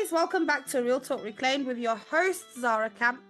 guys, welcome back to Real Talk Reclaimed with your host Zara Camp,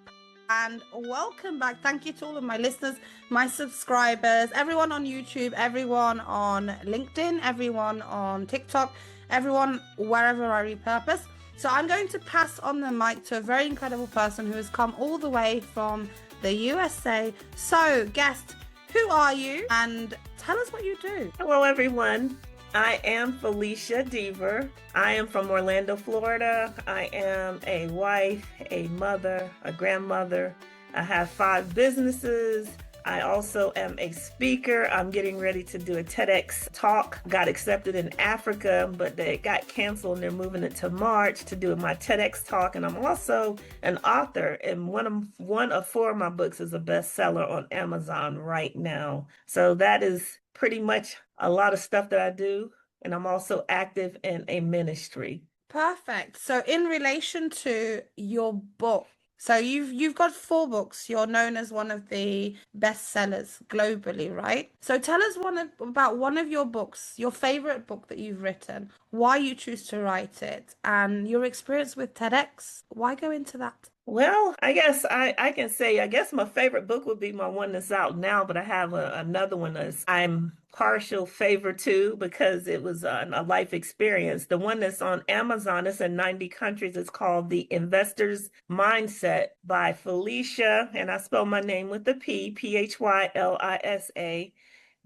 and welcome back. Thank you to all of my listeners, my subscribers, everyone on YouTube, everyone on LinkedIn, everyone on TikTok, everyone wherever I repurpose. So I'm going to pass on the mic to a very incredible person who has come all the way from the USA. So guest, who are you and tell us what you do? Hello everyone. I am Phylisa Dever. I am from Orlando, Florida. I am a wife, a mother, a grandmother. I have 5 businesses. I also am a speaker. I'm getting ready to do a TEDx talk. Got accepted in Africa, but they got canceled and they're moving it to March to do my TEDx talk. And I'm also an author, and one of 4 of my books is a bestseller on Amazon right now. So that is pretty much a lot of stuff that I do. And I'm also active in a ministry. Perfect. So in relation to your book, so you've got 4 books. You're known as one of the bestsellers globally, right? So tell us about one of your books, your favorite book that you've written, why you choose to write it, and your experience with TEDx. Why go into that? Well, I guess I can say, I guess my favorite book would be my one that's out now, but I have another one that's I'm partial favor to because it was a life experience. The one that's on Amazon, it's in 90 countries. It's called The Investor's Mindset by Phylisa, and I spell my name with a P, Phylisa.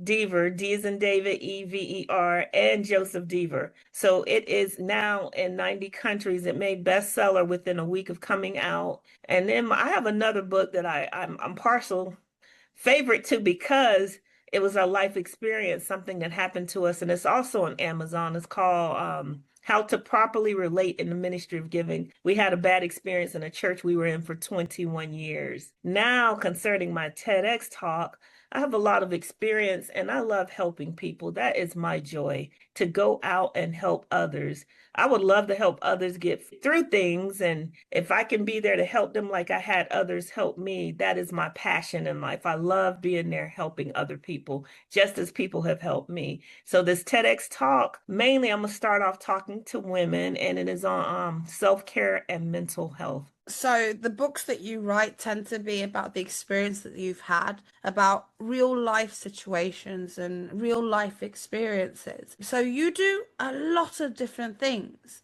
Dever, D as in David, Ever, and Joseph Dever. So it is now in 90 countries. It made bestseller within a week of coming out. And then I have another book that I'm partial favorite to because it was a life experience, something that happened to us. And it's also on Amazon. It's called How to Properly Relate in the Ministry of Giving. We had a bad experience in a church we were in for 21 years. Now, concerning my TEDx talk, I have a lot of experience and I love helping people. That is my joy, to go out and help others. I would love to help others get through things. And if I can be there to help them like I had others help me, that is my passion in life. I love being there helping other people, just as people have helped me. So this TEDx talk, mainly I'm going to start off talking to women, and it is on self-care and mental health. So the books that you write tend to be about the experience that you've had, about real life situations and real life experiences. So you do a lot of different things.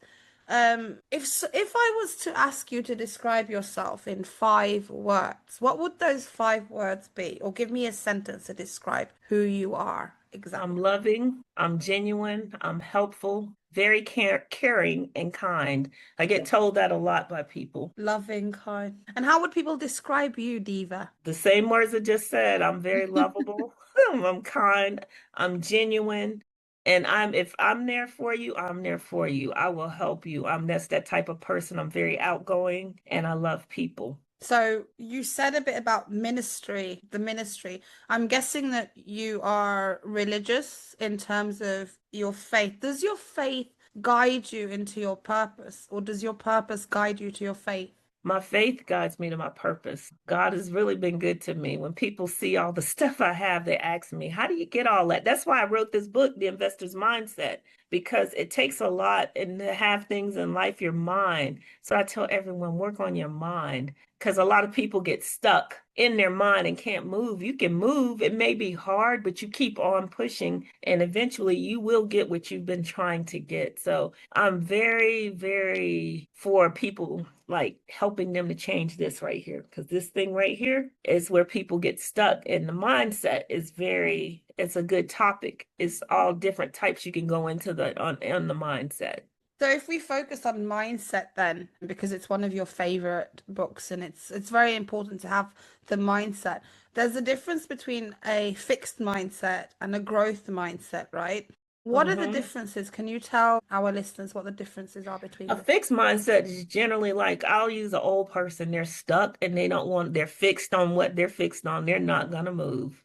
If I was to ask you to describe yourself in 5 words, what would those 5 words be? Or give me a sentence to describe who you are exactly. I'm loving, I'm genuine, I'm helpful, very caring and kind. I get told that a lot by people. Loving, kind. And how would people describe you, Diva? The same words I just said. I'm very lovable, I'm kind, I'm genuine, and if I'm there for you, I'm there for you. I will help you. That's that type of person. I'm very outgoing and I love people. So you said a bit about the ministry. I'm guessing that you are religious in terms of your faith. Does your faith guide you into your purpose, or does your purpose guide you to your faith? My faith guides me to my purpose. God has really been good to me. When people see all the stuff I have, they ask me, how do you get all that? That's why I wrote this book, The Investor's Mindset, because it takes a lot, and to have things in life, your mind. So I tell everyone, work on your mind, because a lot of people get stuck in their mind and can't move. You can move. It may be hard, but you keep on pushing, and eventually you will get what you've been trying to get. So I'm very, very for people like helping them to change this right here, because this thing right here is where people get stuck. And the mindset is it's a good topic. It's all different types you can go into on the mindset. So if we focus on mindset then, because it's one of your favorite books and it's very important to have the mindset. There's a difference between a fixed mindset and a growth mindset, right? What are the differences? Can you tell our listeners what the differences are between a fixed mindset is generally like, I'll use an old person. They're stuck and they're fixed on what they're fixed on. They're not going to move.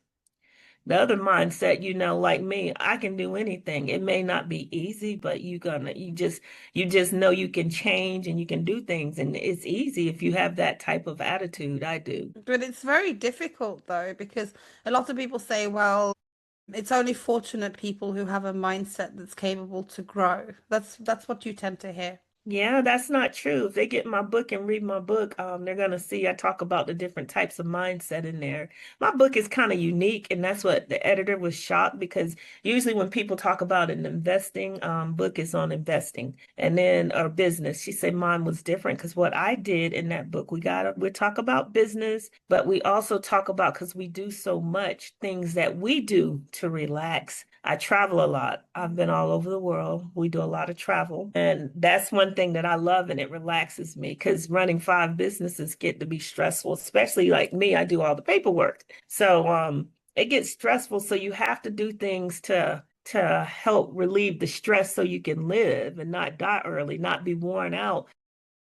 The other mindset, like me, I can do anything. It may not be easy, but you just know you can change and you can do things. And it's easy if you have that type of attitude. I do. But it's very difficult though, because a lot of people say, well, it's only fortunate people who have a mindset that's capable to grow. That's what you tend to hear. Yeah, that's not true. If they get my book and read my book, they're gonna see I talk about the different types of mindset in there. My book is kind of unique, and that's what the editor was shocked because usually when people talk about an investing book is on investing and then or business. She said mine was different because what I did in that book, we talk about business, but we also talk about because we do so much things that we do to relax. I travel a lot. I've been all over the world. We do a lot of travel. And that's one thing that I love and it relaxes me because running five businesses get to be stressful, especially like me, I do all the paperwork. So it gets stressful. So you have to do things to help relieve the stress so you can live and not die early, not be worn out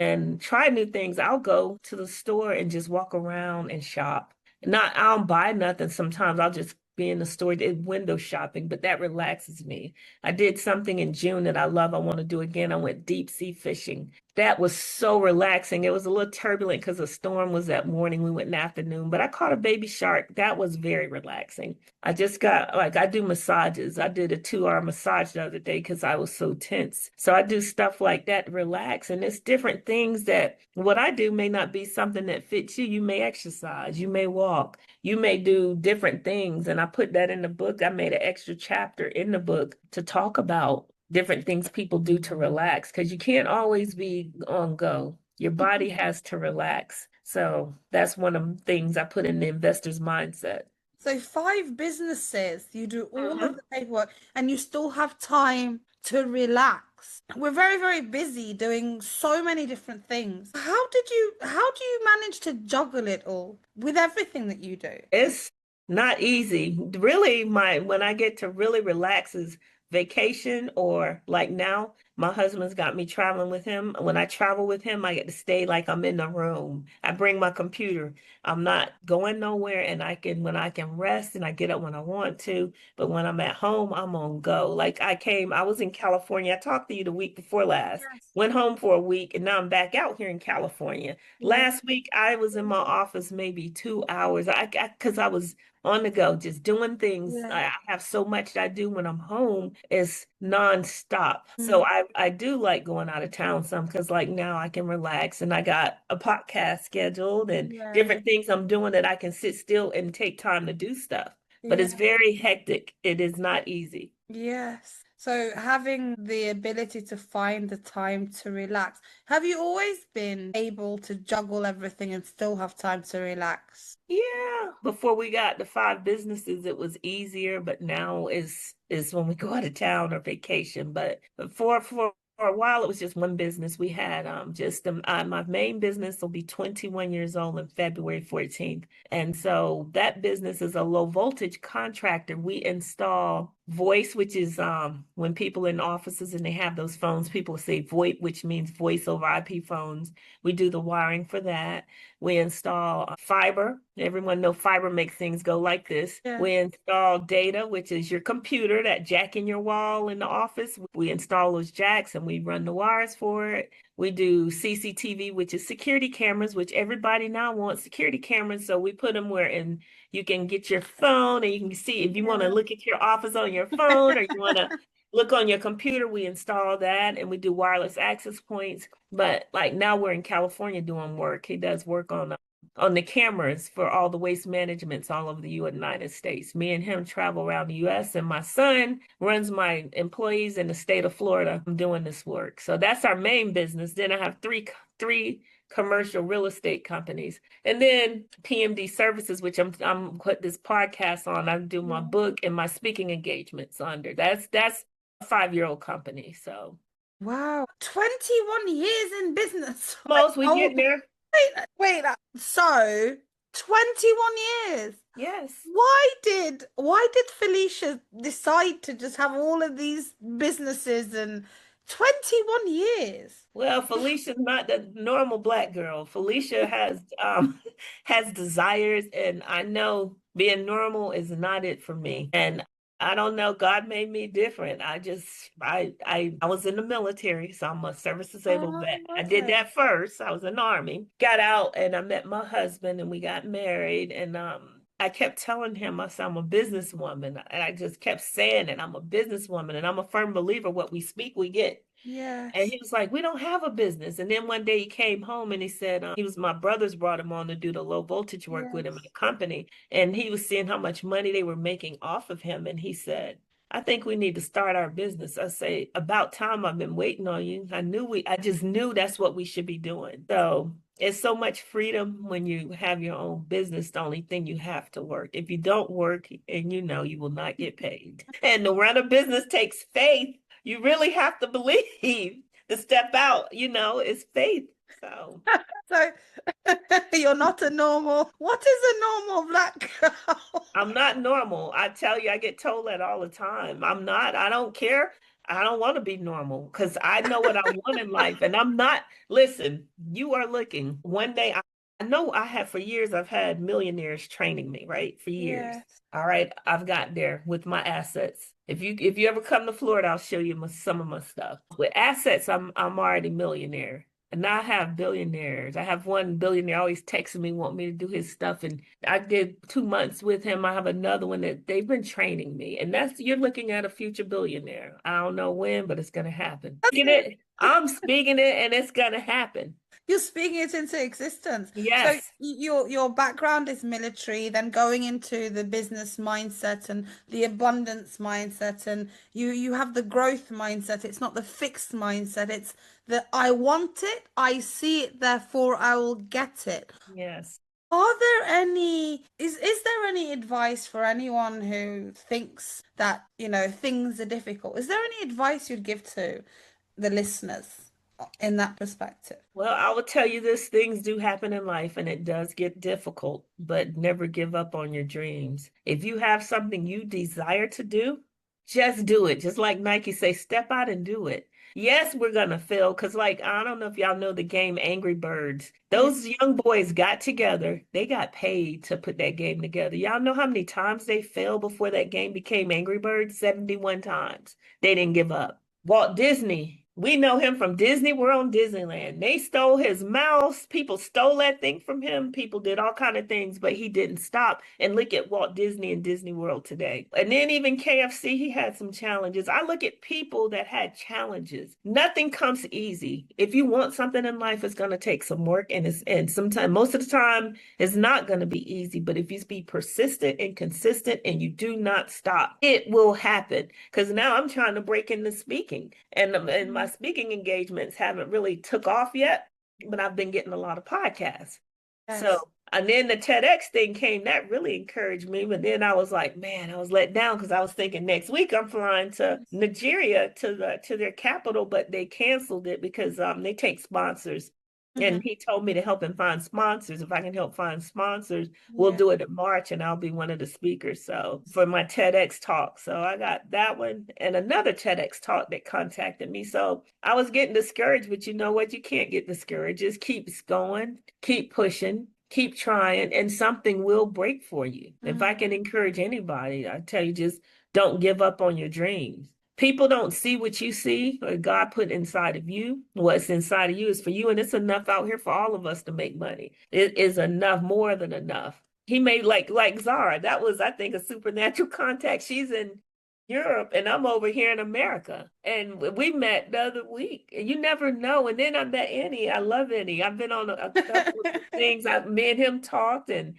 and try new things. I'll go to the store and just walk around and shop. Not, I don't buy nothing sometimes. I'll just be in the store, window shopping, but that relaxes me. I did something in June that I love. I want to do again. I went deep sea fishing. That was so relaxing. It was a little turbulent because a storm was that morning. We went in the afternoon, but I caught a baby shark. That was very relaxing. I just got like I do massages. I did a 2 hour massage the other day because I was so tense. So I do stuff like that to relax. And it's different things that what I do may not be something that fits you. You may exercise, you may walk, you may do different things. And I put that in the book. I made an extra chapter in the book to talk about different things people do to relax because you can't always be on go. Your body has to relax. So that's one of the things I put in the investor's mindset. So five businesses, you do all of Mhm. the paperwork and you still have time to relax. We're very, very busy doing so many different things. How do you manage to juggle it all with everything that you do? It's not easy. Really, my when I get to really relax is vacation or like now, my husband's got me traveling with him. When I travel with him, I get to stay like I'm in the room. I bring my computer. I'm not going nowhere and when I can rest and I get up when I want to. But when I'm at home, I'm on go. Like I was in California. I talked to you the week before last. Yes. Went home for a week and now I'm back out here in California. Yeah. Last week, I was in my office maybe 2 hours. Because I was on the go, just doing things. Yeah. I have so much that I do when I'm home. It's nonstop. So Mm. I do like going out of town some because like now I can relax and I got a podcast scheduled and Yeah. different things I'm doing that I can sit still and take time to do stuff. But Yeah. it's very hectic. It is not easy. Yes. So having the ability to find the time to relax. Have you always been able to juggle everything and still have time to relax? Yeah, before we got the five businesses, it was easier, but now is when we go out of town or vacation. But for a while, it was just one business. We had my main business will be 21 years old on February 14th, and so that business is a low voltage contractor. We install voice, which is when people in offices and they have those phones, people say VoIP, which means voice over IP phones. We do the wiring for that. We install fiber. Everyone know fiber makes things go like this. Yeah. We install data, which is your computer, that jack in your wall in the office. We install those jacks and we run the wires for it. We do CCTV, which is security cameras, which everybody now wants security cameras. So we put them where you can get your phone and you can see if you want to Yeah. look at your office on your phone or you want to look on your computer, we install that and we do wireless access points. But like now we're in California doing work. He does work on the cameras for all the waste managements all over the United States. Me and him travel around the US and my son runs my employees in the state of Florida. I'm doing this work. So that's our main business. Then I have three commercial real estate companies. And then PMD Services, which I'm put this podcast on. I do my book and my speaking engagements under. That's a 5-year-old company. So Wow. 21 years in business. most we Oh, getting there. wait. So 21 years. Yes. Why did Felicia decide to just have all of these businesses and 21 years? Well, Felicia's not the normal black girl. Felicia has has desires, and I know being normal is not it for me. And I don't know, God made me different. I was in the military, so I'm a service disabled vet. Oh, I did okay. that first. I was in the army. Got out and I met my husband and we got married and I kept telling him, I said, I'm a businesswoman. And I just kept saying it. I'm a businesswoman and I'm a firm believer what we speak, we get. And Yes. he was like, we don't have a business. And then one day he came home and he said, my brothers brought him on to do the low voltage work with him in Yes. the company. And he was seeing how much money they were making off of him. And he said, I think we need to start our business. I say, about time. I've been waiting on you. I just knew that's what we should be doing. So it's so much freedom when you have your own business. The only thing you have to work. If you don't work, and you will not get paid. And to run a business takes faith. You really have to believe to step out, it's faith. So So you're not a normal. What is a normal black girl? I'm not normal. I tell you, I get told that all the time. I'm not. I don't care. I don't want to be normal because I know what I want in life. And I'm not, listen, you are looking. One day, I know for years, I've had millionaires training me, right? For years. Yes. All right. I've got there with my assets. If you ever come to Florida, I'll show you some of my stuff. With assets, I'm already millionaire. And I have billionaires. I have one billionaire always texting me, want me to do his stuff. And I did 2 months with him. I have another one that they've been training me. And you're looking at a future billionaire. I don't know when, but it's gonna happen. I'm speaking it and it's gonna happen. You're speaking it into existence. So Yes. your background is military, then going into the business mindset and the abundance mindset, and you have the growth mindset. It's not the fixed mindset. It's the I want it, I see it, therefore I will get it. Yes. Are there any is there any advice for anyone who thinks that, things are difficult? Is there any advice you'd give to the listeners in that perspective? Well, I will tell you this, things do happen in life and it does get difficult, but never give up on your dreams. If you have something you desire to do, just do it. Just like Nike say, step out and do it. Yes, we're gonna fail because like I don't know if y'all know the game Angry Birds. Yeah. Those young boys got together. They got paid to put that game together. Y'all know how many times they failed before that game became Angry Birds? 71 times. They didn't give up. Walt Disney, we know him from Disney World and Disneyland. They stole his mouse. People stole that thing from him. People did all kind of things, but he didn't stop. And look at Walt Disney and Disney World today. And then even KFC, he had some challenges. I look at people that had challenges. Nothing comes easy. If you want something in life, it's going to take some work, and sometimes most of the time it's not going to be easy. But if you be persistent and consistent and you do not stop, it will happen. Because now I'm trying to break into speaking, and my speaking engagements haven't really took off yet, but I've been getting a lot of podcasts. Yes. So, and then the TEDx thing came, that really encouraged me. But then I was like, man, I was let down because I was thinking next week I'm flying to Nigeria to their capital, but they canceled it because they take sponsors. And he told me to help him find sponsors. If I can help find sponsors, we'll do it in March and I'll be one of the speakers. So for my TEDx talk. So I got that one and another TEDx talk that contacted me. So I was getting discouraged, but you know what? You can't get discouraged. Just keep going, keep pushing, keep trying, and something will break for you. If I can encourage anybody, I tell you, just don't give up on your dreams. People don't see what you see, or God put inside of you. What's inside of you is for you, and it's enough out here for all of us to make money. It is enough, more than enough. He made like Zara. That was, I think, a supernatural contact. She's in Europe, and I'm over here in America. And we met the other week. And you never know. And then I met Annie. I love Annie. I've been on a couple of things. Me and him talked, and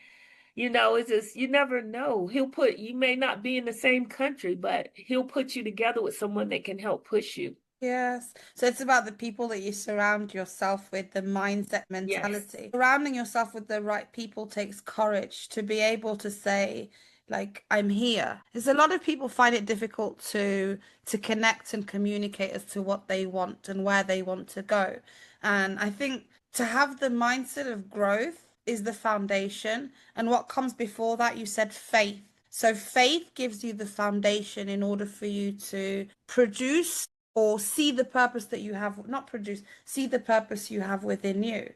it's just, you never know. You may not be in the same country, but he'll put you together with someone that can help push you. Yes. So it's about the people that you surround yourself with, the mindset mentality. Yes. Surrounding yourself with the right people takes courage to be able to say, like, I'm here. Because a lot of people find it difficult to connect and communicate as to what they want and where they want to go. And I think to have the mindset of growth is the foundation. And what comes before that, you said faith. So faith gives you the foundation in order for you to produce or see the purpose that you have, not produce, see the purpose you have within you.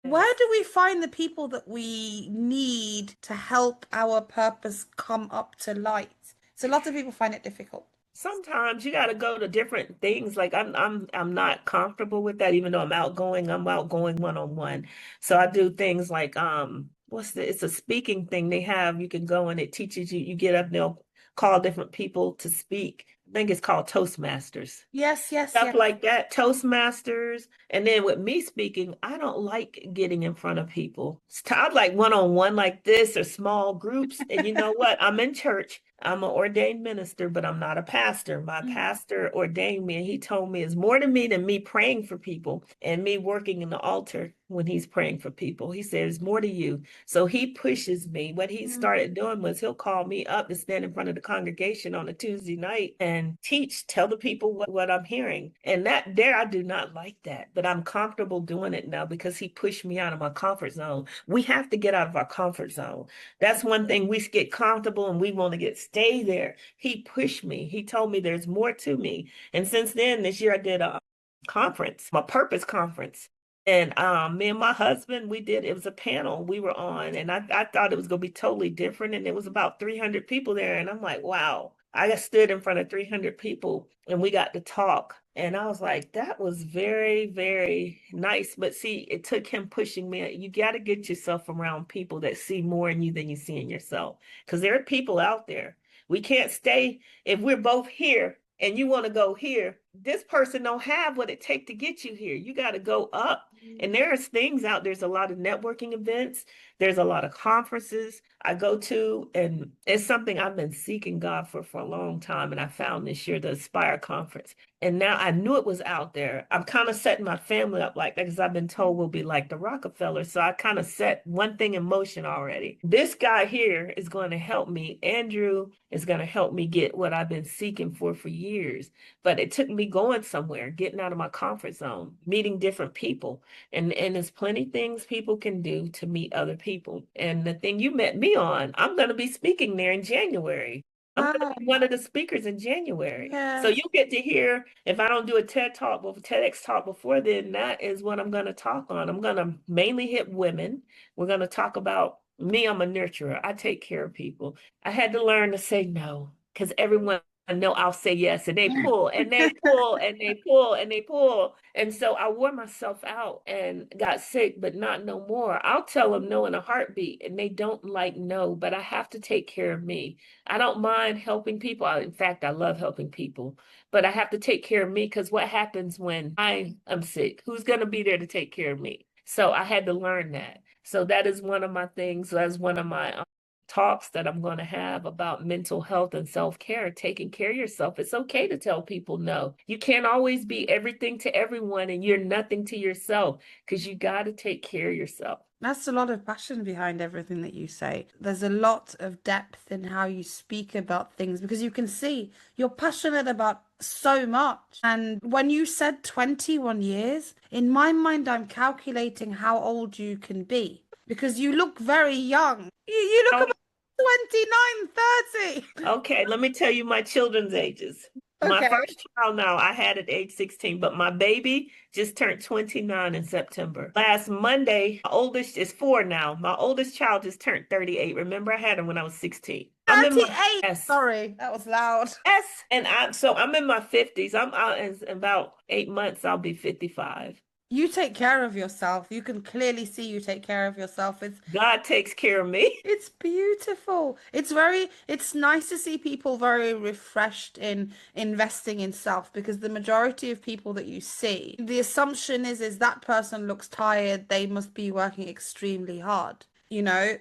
Where do we find the people that we need to help our purpose come up to light? So lots of people find it difficult. Sometimes you got to go to different things. Like I'm not comfortable with that, even though I'm outgoing one-on-one. So I do things like it's a speaking thing they have. You can go and it teaches you. You get up, they'll call different people to speak. I think it's called Toastmasters. Yes, yes, Stuff yes. like that, Toastmasters. And then with me speaking, I don't like getting in front of people. I'd like one-on-one like this or small groups. And you know what? I'm in church. I'm an ordained minister, but I'm not a pastor. My pastor ordained me, and he told me it's more to me than me praying for people and me working in the altar when he's praying for people. He said, it's more to you. So he pushes me. What he started doing was he'll call me up to stand in front of the congregation on a Tuesday night and teach, tell the people what I'm hearing. And that there, I do not like that, but I'm comfortable doing it now because he pushed me out of my comfort zone. We have to get out of our comfort zone. That's one thing. We get comfortable and we want to stay there. He pushed me. He told me there's more to me. And since then, this year I did a conference, my purpose conference. And me and my husband, it was a panel we were on, and I thought it was going to be totally different. And it was about 300 people there. And I'm like, wow, I got stood in front of 300 people and we got to talk. And I was like, that was very, very nice. But see, it took him pushing me. You got to get yourself around people that see more in you than you see in yourself. Because there are people out there. We can't stay, if we're both here and you want to go here, this person don't have what it takes to get you here. You got to go up. And there's things out, there's a lot of networking events. There's a lot of conferences I go to, and it's something I've been seeking God for a long time. And I found this year the Aspire conference. And now I knew it was out there. I'm kind of setting my family up like that because I've been told we'll be like the Rockefeller. So I kind of set one thing in motion already. This guy here is going to help me. Andrew is going to help me get what I've been seeking for years. But it took me going somewhere, getting out of my comfort zone, meeting different people. And there's plenty things people can do to meet other people. And the thing you met me on, I'm going to be speaking there in January. I'm going to be one of the speakers in January. So Yes. you'll get to hear, if I don't do a TED Talk, TEDx Talk before then, that is what I'm going to talk on. I'm going to mainly hit women. We're going to talk about me. I'm a nurturer. I take care of people. I had to learn to say no because everyone know I'll say yes, and they pull and they pull and they pull and they pull. And so I wore myself out and got sick, but not no more. I'll tell them no in a heartbeat, and they don't like no, but I have to take care of me. I don't mind helping people. In fact, I love helping people, but I have to take care of me because what happens when I am sick? Who's going to be there to take care of me? So I had to learn that. So that is one of my things. That's one of my talks that I'm going to have about mental health and self-care, taking care of yourself. It's okay to tell people no. You can't always be everything to everyone and you're nothing to yourself because you got to take care of yourself. That's a lot of passion behind everything that you say. There's a lot of depth in how you speak about things because you can see you're passionate about so much. And when you said 21 years, in my mind, I'm calculating how old you can be because you look very young. You look Oh, about 29, 30. okay, let me tell you my children's ages. My Okay. first child now, I had at age 16, but my baby just turned 29 in September. Last Monday, my oldest is 4 now. My oldest child just turned 38. Remember, I had him when I was 16. I'm in my 38. S. Sorry, that was loud. S, and I'm in my 50s. I'm out in about 8 months, I'll be 55. You take care of yourself. You can clearly see you take care of yourself. God takes care of me. It's beautiful. It's nice to see people very refreshed in investing in self because the majority of people that you see, the assumption is that person looks tired, they must be working extremely hard. You know,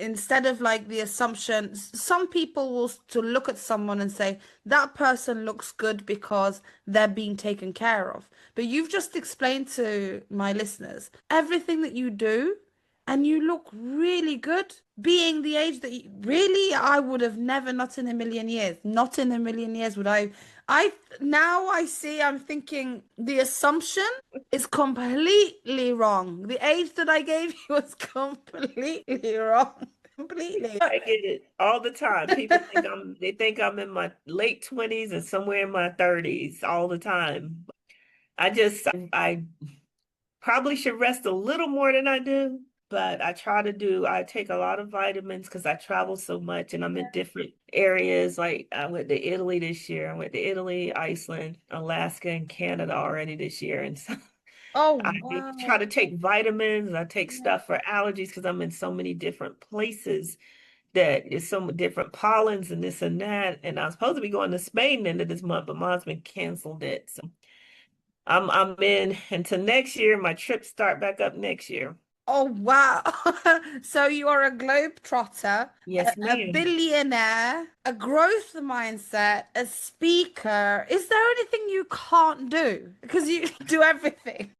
instead of like the assumption, some people will to look at someone and say that person looks good because they're being taken care of. But you've just explained to my listeners everything that you do, and you look really good. Being the age that you really, I would have never, not in a million years, not in a million years would I. I now I see, I'm thinking the assumption is completely wrong. The age that I gave you was completely wrong. Completely. I get it all the time. People think I'm in my late 20s and somewhere in my 30s all the time. I probably should rest a little more than I do, but I take a lot of vitamins because I travel so much and I'm in different areas. Like I went to Italy this year. I went to Italy, Iceland, Alaska, and Canada already this year. And so Oh, I wow. try to take vitamins. I take Yeah. stuff for allergies because I'm in so many different places that it's so many different pollens and this and that. And I was supposed to be going to Spain the end of this month, but mine's been canceled it. So I'm in until next year. My trips start back up next year. Oh, wow. So you are a globetrotter, Yes, a ma'am. billionaire, a growth mindset, a speaker. Is there anything you can't do? Because you do everything.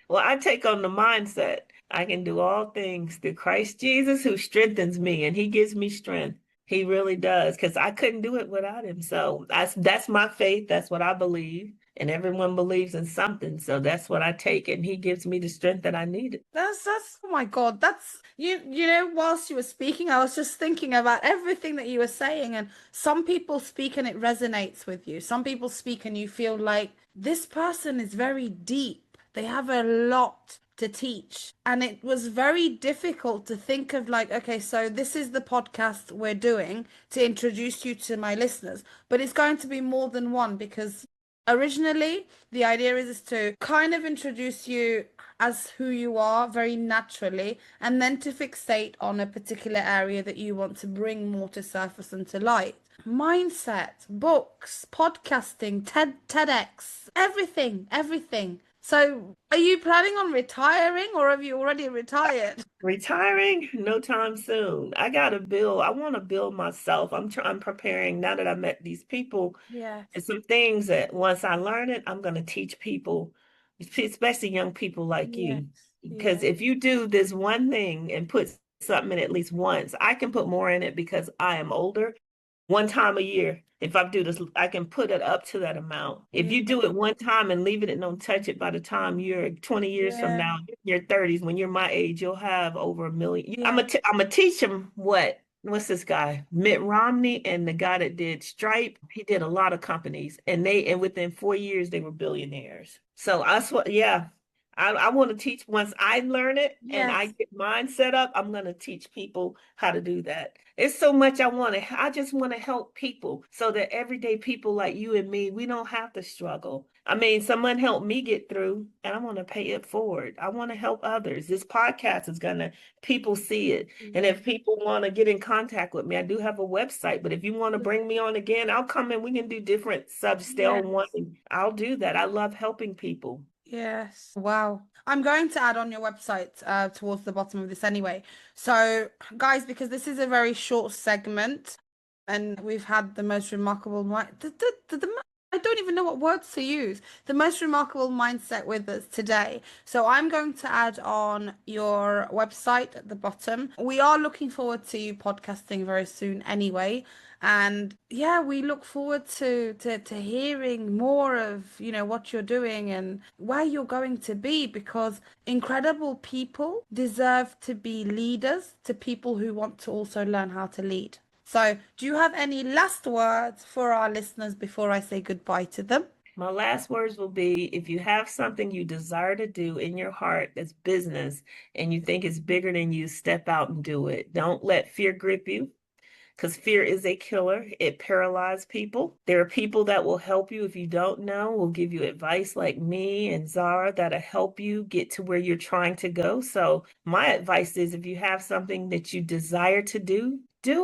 Well, I take on the mindset. I can do all things through Christ Jesus who strengthens me, and he gives me strength. He really does, because I couldn't do it without him. So that's my faith. That's what I believe. And everyone believes in something. So that's what I take. And he gives me the strength that I needed. That's oh my God. That's you know, whilst you were speaking, I was just thinking about everything that you were saying. And some people speak and it resonates with you. Some people speak and you feel like this person is very deep. They have a lot to teach. And it was very difficult to think of like, okay, so this is the podcast we're doing to introduce you to my listeners, but it's going to be more than one because originally the idea is to kind of introduce you as who you are very naturally, and then to fixate on a particular area that you want to bring more to surface and to light. Mindset, books, podcasting, TEDx, everything, everything. So, are you planning on retiring or have you already retired? Retiring? No time soon. I gotta build. I want to build myself. I'm preparing now that I met these people. Yes, And some things that once I learn it, I'm going to teach people, especially young people like yes, you. Because yes, if you do this one thing and put something in at least once, I can put more in it because I am older. One time a year, if I do this, I can put it up to that amount. If yes, you do it one time and leave it and don't touch it, by the time you're 20 years from yeah, now, in your 30s, when you're my age, you'll have over 1 million. yeah, I'm gonna teach them what's this guy? Mitt Romney and the guy that did Stripe. He did a lot of companies and within 4 years they were billionaires. So I swear, yeah. I want to teach once I learn it and I yes, get mine set up, I'm going to teach people how to do that. It's so much I want to, I just want to help people so that everyday people like you and me, we don't have to struggle. I mean, someone helped me get through and I want to pay it forward. I want to help others. This podcast is going to, people see it. And yeah, if people want to get in contact with me, I do have a website, but if you want to bring me on again, I'll come in. We can do different subs, stay yeah. on one. I'll do that. I love helping people. Yes. Wow. I'm going to add on your website towards the bottom of this anyway. So, guys, because this is a very short segment and we've had the most remarkable I don't even know what words to use. The most remarkable mindset with us today. So, I'm going to add on your website at the bottom. We are looking forward to you podcasting very soon anyway. And yeah, we look forward to hearing more of, you know, what you're doing and where you're going to be because incredible people deserve to be leaders to people who want to also learn how to lead. So, do you have any last words for our listeners before I say goodbye to them? My last words will be if you have something you desire to do in your heart that's business and you think it's bigger than you, step out and do it. Don't let fear grip you because fear is a killer. It paralyzes people. There are people that will help you if you don't know, will give you advice like me and Zara that'll help you get to where you're trying to go. So my advice is if you have something that you desire to do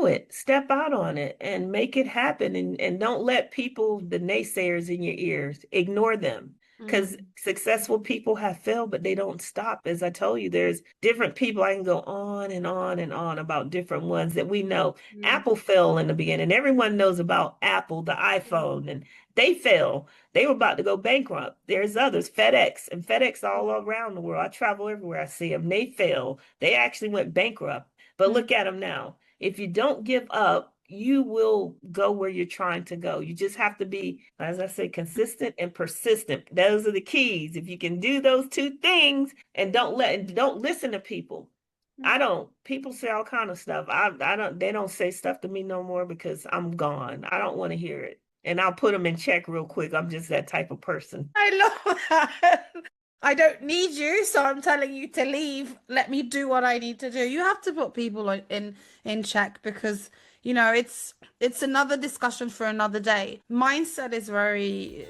it. Step out on it and make it happen. And don't let people, the naysayers in your ears, ignore them because Mm, successful people have failed, but they don't stop. As I told you, there's different people. I can go on and on and on about different ones that we know. mm, Apple fell in the beginning. Everyone knows about Apple, the iPhone, and they fell. They were about to go bankrupt. There's others, FedEx, and FedEx all around the world. I travel everywhere. I see them. They fell. They actually went bankrupt. But mm, look at them now. If you don't give up, you will go where you're trying to go. You just have to be, as I say, consistent and persistent. Those are the keys. If you can do those two things and don't listen to people. I mm. don't. People say all kind of stuff. I don't. They don't say stuff to me no more because I'm gone. I don't want to hear it, and I'll put them in check real quick. I'm just that type of person. I love that. I don't need you, so I'm telling you to leave. Let me do what I need to do. You have to put people in check because you know it's another discussion for another day. Mindset is very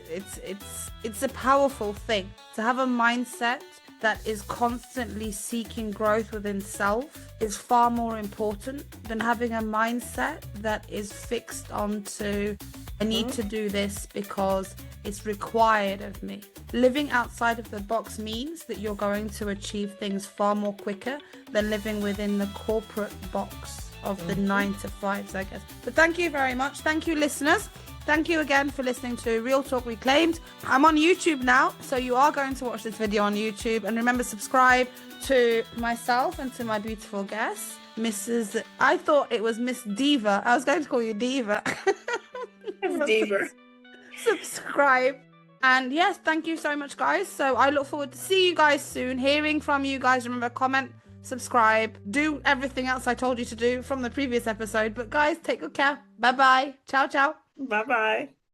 it's a powerful thing to have a mindset that is constantly seeking growth within self is far more important than having a mindset that is fixed onto, I need to do this because it's required of me. Living outside of the box means that you're going to achieve things far more quicker than living within the corporate box of the 9 to 5s, I guess. But thank you very much. Thank you, listeners. Thank you again for listening to Real Talk Reclaimed. I'm on YouTube now, so you are going to watch this video on YouTube. And remember, subscribe to myself and to my beautiful guest, Mrs. I thought it was Miss Dever. I was going to call you Diva. Miss Dever. Subscribe. And yes, thank you so much, guys. So I look forward to see you guys soon, hearing from you guys. Remember, comment, subscribe, do everything else I told you to do from the previous episode. But guys, take good care. Bye-bye. Ciao, ciao. Bye-bye.